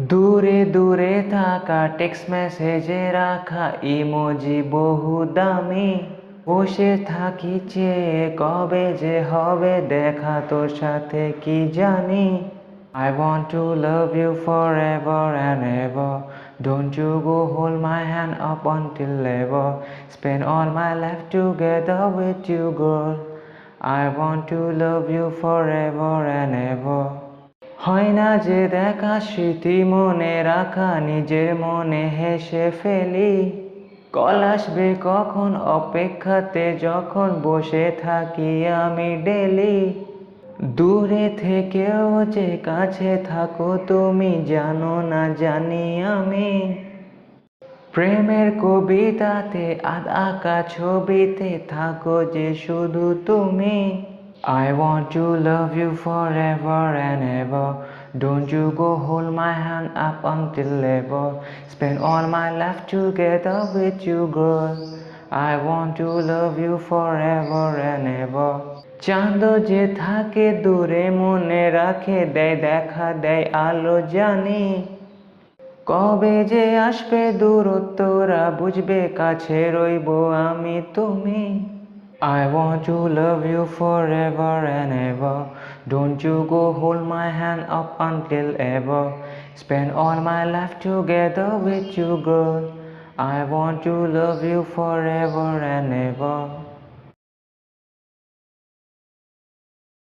দূরে দূরে থাকা টেক্সট মেসেজে রাখা ইমোজি বহু দামি। বসে থাকি চেয়ে কবে যে হবে দেখা তোর সাথে কি জানি। I want to love you forever and ever. Don't you go hold my hand up until ever. Spend all my life together with you, girl. I want to love you forever and ever. হয় না যে দেখা স্মৃতি মনে রাখা নিজের মনে হেসে ফেলি। কল আসবে কখন অপেক্ষাতে যখন বসে থাকি আমি ডেলি। দূরে থেকেও যে কাছে থাকো তুমি জানো না জানি আমি। প্রেমের কবিতাতে আঁকা ছবিতে থাকো যে শুধু তুমি। I want to love you forever and ever. Don't you go hold my hand up until ever. Spend all my life together with you, girl. I want to love you forever and ever. চাঁদ যে থাকে দূরে মনে রাখে দেয় দেখা দেয় আলো জানি। কবে যে আসবে দূরত্বরা বুঝবে কাছে রইবো আমি তুমি। I want to love you forever and ever. Don't you go hold my hand up until ever. Spend all my life together with you, girl. I want to love you forever and ever.